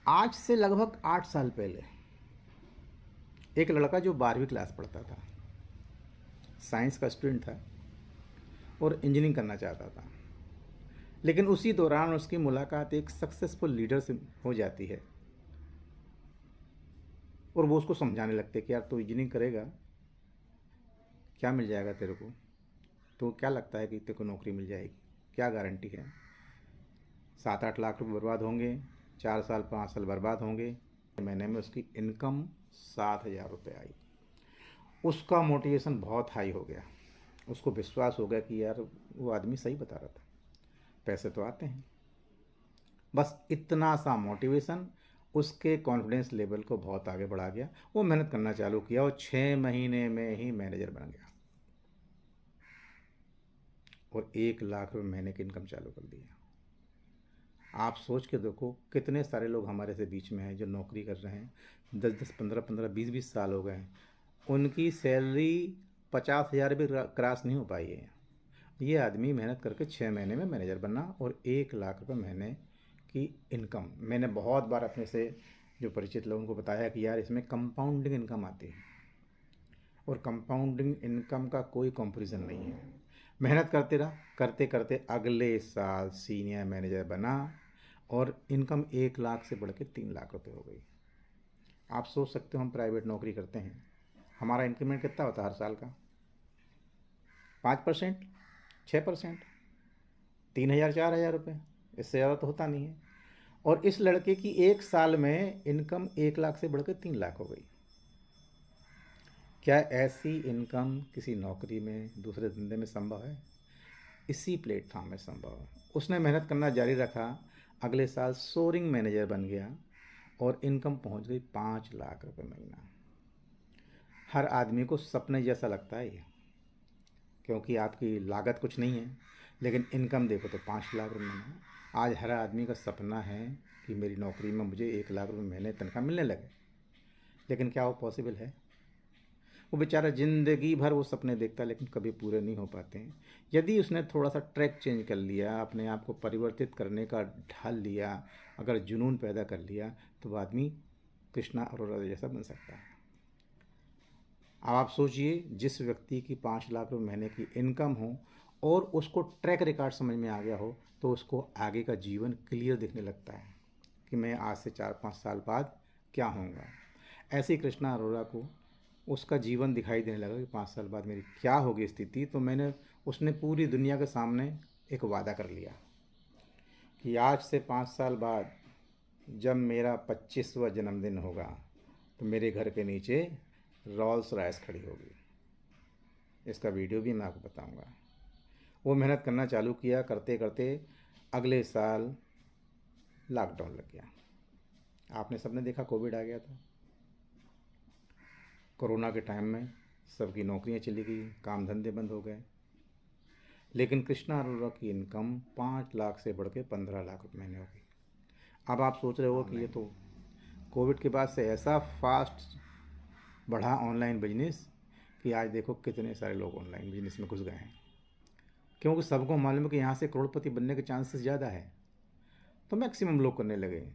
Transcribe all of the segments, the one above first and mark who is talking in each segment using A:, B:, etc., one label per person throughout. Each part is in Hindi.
A: आज से लगभग 8 साल पहले एक लड़का जो 12वीं क्लास पढ़ता था, साइंस का स्टूडेंट था और इंजीनियरिंग करना चाहता था। लेकिन उसी दौरान उसकी मुलाकात एक सक्सेसफुल लीडर से हो जाती है और वो उसको समझाने लगते कि यार तू इंजीनियरिंग करेगा, क्या मिल जाएगा तेरे को, तो क्या लगता है कि तेरे को नौकरी मिल जाएगी, क्या गारंटी है। 7-8 लाख रुपए बर्बाद होंगे, 4 साल 5 साल बर्बाद होंगे। महीने में उसकी इनकम 7,000 रुपये आई। उसका मोटिवेशन बहुत हाई हो गया। उसको विश्वास हो गया कि यार वो आदमी सही बता रहा था, पैसे तो आते हैं। बस इतना सा मोटिवेशन उसके कॉन्फिडेंस लेवल को बहुत आगे बढ़ा गया। वो मेहनत करना चालू किया और 6 महीने में ही मैनेजर बन गया और 1 लाख रुपये महीने की इनकम चालू कर दी। आप सोच के देखो कितने सारे लोग हमारे से बीच में हैं जो नौकरी कर रहे हैं, 10-10, 15-15, 20-20 साल हो गए हैं, उनकी सैलरी 50,000 भी क्रॉस नहीं हो पाई है। ये आदमी मेहनत करके 6 महीने में मैनेजर बना और 1 लाख रुपये महीने की इनकम। मैंने बहुत बार अपने से जो परिचित लोगों को बताया कि यार इसमें कंपाउंडिंग इनकम आती है और कंपाउंडिंग इनकम का कोई कंपैरिजन नहीं है। मेहनत करते रहा, करते करते अगले साल सीनियर मैनेजर बना और इनकम 1 लाख से बढ़ के 3 लाख रुपये हो गई। आप सोच सकते हो हम प्राइवेट नौकरी करते हैं, हमारा इंक्रीमेंट कितना होता है हर साल का? 5%, 6%, 3,000 4,000 रुपये, इससे ज़्यादा तो होता नहीं है। और इस लड़के की 1 साल में इनकम 1 लाख से बढ़ के 3 लाख हो गई। क्या ऐसी इनकम किसी नौकरी में, दूसरे धंधे में संभव है? इसी प्लेटफॉर्म में संभव है। उसने मेहनत करना जारी रखा, अगले साल सोरिंग मैनेजर बन गया और इनकम पहुंच गई 5 लाख रुपये महीना। हर आदमी को सपने जैसा लगता है ये, क्योंकि आपकी लागत कुछ नहीं है, लेकिन इनकम देखो तो 5 लाख रुपये महीना। आज हर आदमी का सपना है कि मेरी नौकरी में मुझे 1 लाख रुपये महीने तनख्वाह मिलने लगे, लेकिन क्या वो पॉसिबल है? वो बेचारा ज़िंदगी भर वो सपने देखता है लेकिन कभी पूरे नहीं हो पाते हैं। यदि उसने थोड़ा सा ट्रैक चेंज कर लिया, अपने आप को परिवर्तित करने का ढाल लिया, अगर जुनून पैदा कर लिया, तो वो आदमी कृष्णा अरोड़ा जैसा बन सकता है। अब आप सोचिए, जिस व्यक्ति की 5 लाख रुपये महीने की इनकम हो और उसको ट्रैक रिकॉर्ड समझ में आ गया हो, तो उसको आगे का जीवन क्लियर दिखने लगता है कि मैं आज से 4-5 साल बाद क्या होऊंगा। ऐसे ही कृष्णा अरोड़ा को उसका जीवन दिखाई देने लगा कि 5 साल बाद मेरी क्या होगी स्थिति। तो उसने पूरी दुनिया के सामने एक वादा कर लिया कि आज से 5 साल बाद जब मेरा 25वां जन्मदिन होगा तो मेरे घर के नीचे रॉल्स रॉयस खड़ी होगी। इसका वीडियो भी मैं आपको बताऊंगा। वो मेहनत करना चालू किया, करते करते अगले साल लॉकडाउन लग गया। आपने सबने देखा, कोविड आ गया था। कोरोना के टाइम में सबकी नौकरियां चली गई, काम धंधे बंद हो गए, लेकिन कृष्णा अरोड़ा की इनकम 5 लाख से बढ़ के 15 लाख रुपये महीने हो गई। अब आप सोच रहे हो कि ये तो कोविड के बाद से ऐसा फास्ट बढ़ा ऑनलाइन बिजनेस कि आज देखो कितने सारे लोग ऑनलाइन बिजनेस में घुस गए हैं, क्योंकि सबको मालूम है कि यहाँ से करोड़पति बनने के चांसेस ज़्यादा है, तो मैक्सिमम लोग करने लगे।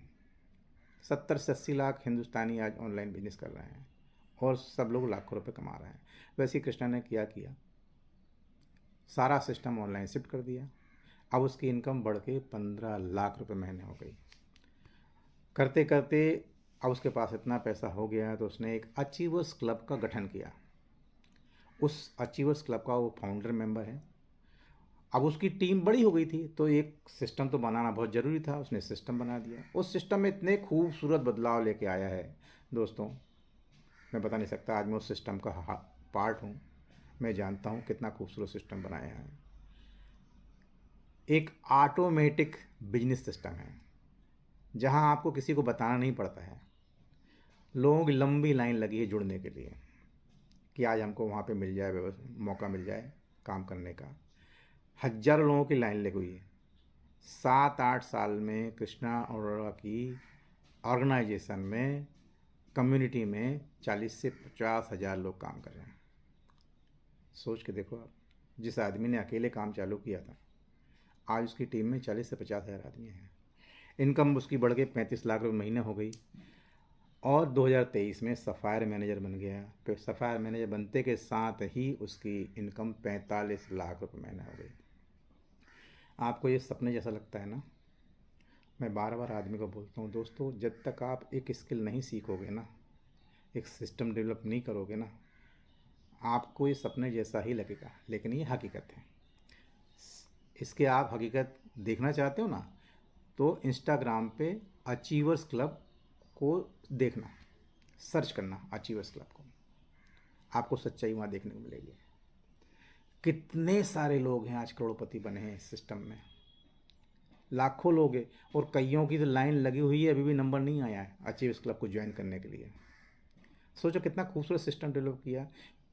A: 70 से 80 लाख हिंदुस्तानी आज ऑनलाइन बिजनेस कर रहे हैं और सब लोग लाखों रुपए कमा रहे हैं। वैसे ही कृष्णा ने क्या किया, सारा सिस्टम ऑनलाइन शिफ्ट कर दिया। अब उसकी इनकम बढ़ के 15 लाख रुपये महीने हो गई। करते करते अब उसके पास इतना पैसा हो गया तो उसने एक अचीवर्स क्लब का गठन किया। उस अचीवर्स क्लब का वो फाउंडर मेंबर है। अब उसकी टीम बड़ी हो गई थी तो एक सिस्टम तो बनाना बहुत ज़रूरी था, उसने सिस्टम बना दिया। उस सिस्टम में इतने खूबसूरत बदलाव लेके आया है दोस्तों, मैं बता नहीं सकता। आज मैं उस सिस्टम का पार्ट हूँ, मैं जानता हूँ कितना खूबसूरत सिस्टम बनाया है। एक ऑटोमेटिक बिजनेस सिस्टम है जहाँ आपको किसी को बताना नहीं पड़ता है। लोगों की लंबी लाइन लगी है जुड़ने के लिए कि आज हमको वहाँ पे मिल जाए, मौका मिल जाए काम करने का। हज़ारों लोगों की लाइन लगी हुई है। 7-8 साल में कृष्णा अरोड़ा की ऑर्गेनाइजेशन में, कम्युनिटी में 40 से 50 हज़ार लोग काम कर रहे हैं। सोच के देखो आप, जिस आदमी ने अकेले काम चालू किया था आज उसकी टीम में 40 से 50 हज़ार आदमी हैं। इनकम उसकी बढ़ के 35 लाख रुपये महीने हो गई। और 2023 में सफ़ायर मैनेजर बन गया। तो सफ़ायर मैनेजर बनते के साथ ही उसकी इनकम 45 लाख रुपये महीने हो गई। आपको ये सपने जैसा लगता है ना? मैं बार बार आदमी को बोलता हूँ, दोस्तों जब तक आप एक स्किल नहीं सीखोगे ना, एक सिस्टम डेवलप नहीं करोगे ना, आपको ये सपने जैसा ही लगेगा, लेकिन ये हकीकत है। इसके आप हकीकत देखना चाहते हो ना, तो इंस्टाग्राम पे अचीवर्स क्लब को देखना, सर्च करना अचीवर्स क्लब को, आपको सच्चाई वहाँ देखने को मिलेगी। कितने सारे लोग हैं आज करोड़पति बने हैं इस सिस्टम में, लाखों लोग हैं, और कईयों की तो लाइन लगी हुई है, अभी भी नंबर नहीं आया है अचीवर्स क्लब को ज्वाइन करने के लिए। सोचो कितना खूबसूरत सिस्टम डेवलप किया,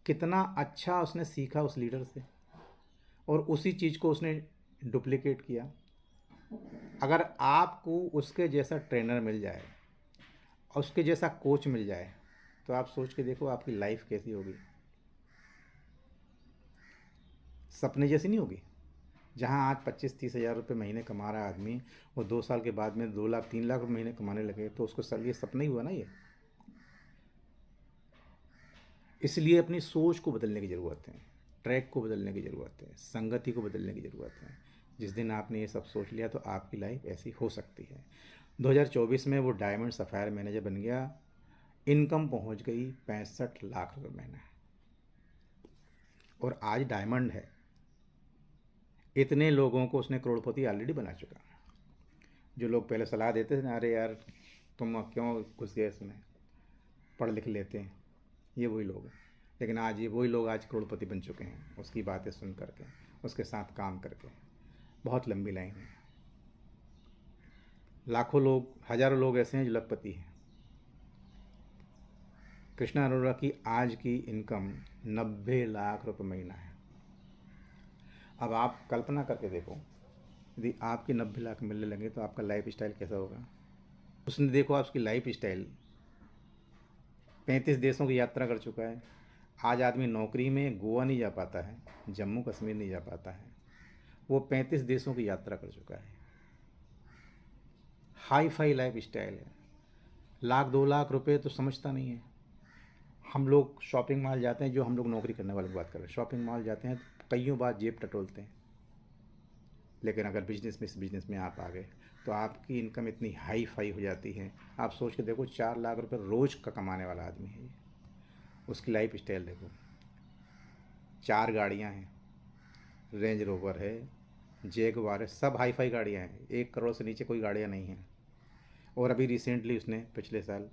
A: कितना अच्छा उसने सीखा उस लीडर से, और उसी चीज़ को उसने डुप्लीकेट किया। अगर आपको उसके जैसा ट्रेनर मिल जाए और उसके जैसा कोच मिल जाए, तो आप सोच के देखो आपकी लाइफ कैसी होगी। सपने जैसी नहीं होगी। जहाँ आज 25-30 हज़ार रुपये महीने कमा रहा है आदमी, वो 2 साल के बाद में 2 लाख 3 लाख रुपये महीने कमाने लगे, तो उसको ये सपना ही हुआ ना ये। इसलिए अपनी सोच को बदलने की ज़रूरत है, ट्रैक को बदलने की ज़रूरत है, संगति को बदलने की ज़रूरत है। जिस दिन आपने ये सब सोच लिया तो आपकी लाइफ ऐसी हो सकती है। 2024 में वो डायमंड सफ़ायर मैनेजर बन गया, इनकम पहुंच गई 65 लाख रुपये महीना, और आज डायमंड है। इतने लोगों को उसने करोड़पति ऑलरेडी बना चुका है। जो लोग पहले सलाह देते थे ना, अरे यार तुम क्यों घुस गए इसमें, पढ़ लिख लेते हैं, ये वही लोग हैं। लेकिन आज ये वही लोग आज करोड़पति बन चुके हैं, उसकी बातें सुन करके, उसके साथ काम करके। बहुत लंबी लाइन है, लाखों लोग, हज़ारों लोग ऐसे हैं जो लखपति हैं। कृष्णा अरोड़ा की आज की इनकम 90 लाख रुपये महीना है। अब आप कल्पना करके देखो, यदि आपके 90 लाख मिलने लगे तो आपका लाइफ स्टाइल कैसा होगा। उसने देखो आपकी लाइफ स्टाइल, 35 देशों की यात्रा कर चुका है। आज आदमी नौकरी में गोवा नहीं जा पाता है, जम्मू कश्मीर नहीं जा पाता है, वो 35 देशों की यात्रा कर चुका है। हाई फाई लाइफ स्टाइल है। लाख 2 लाख रुपए तो समझता नहीं है। हम लोग शॉपिंग मॉल जाते हैं, जो हम लोग नौकरी करने वाले की बात कर रहे हैं, शॉपिंग मॉल जाते हैं तो कईयों बार जेब टटोलते हैं। लेकिन अगर बिजनेस में, इस बिज़नेस में आप आ गए तो आपकी इनकम इतनी हाई फाई हो जाती है। आप सोच के देखो, 4 लाख रुपए रोज़ का कमाने वाला आदमी है ये, उसकी लाइफ स्टाइल देखो। 4 गाड़ियाँ हैं, रेंज रोवर है, जैगवार है, सब हाई फाई गाड़ियाँ हैं। 1 करोड़ से नीचे कोई गाड़ियाँ नहीं हैं। और अभी रिसेंटली उसने पिछले साल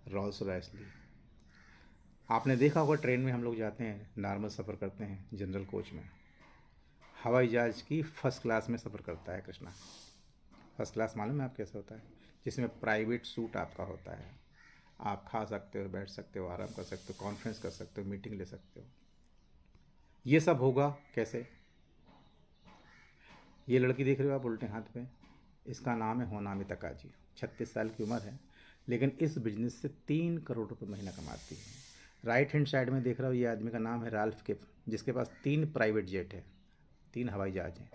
A: रोल्स रॉयस ली। आपने देखा होगा ट्रेन में हम लोग जाते हैं, नॉर्मल सफ़र करते हैं जनरल कोच में, हवाई जहाज़ की फ़र्स्ट क्लास में सफ़र करता है कृष्णा। फर्स्ट क्लास मालूम है आप कैसे होता है? जिसमें प्राइवेट सूट आपका होता है, आप खा सकते हो, बैठ सकते हो, आराम कर सकते हो, कॉन्फ्रेंस कर सकते हो, मीटिंग ले सकते हो। ये सब होगा कैसे? ये लड़की देख रहे हो आप उल्टे हाथ पे, इसका नाम है होनामी तकाजी। 36 साल की उम्र है, लेकिन इस बिजनेस से 3 करोड़ रुपये महीना कमाती है। राइट हैंड साइड में देख रहा हो, ये आदमी का नाम है राल्फ किप, जिसके पास 3 प्राइवेट जेट है, 3 हवाई जहाज हैं,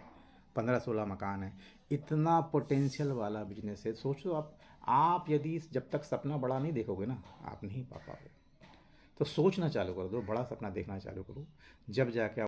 A: 15-16 मकान है। इतना पोटेंशियल वाला बिजनेस है। सोचो आप यदि जब तक सपना बड़ा नहीं देखोगे ना, आप नहीं पा पाओगे। तो सोचना चालू कर दो, बड़ा सपना देखना चालू करो, जब जाके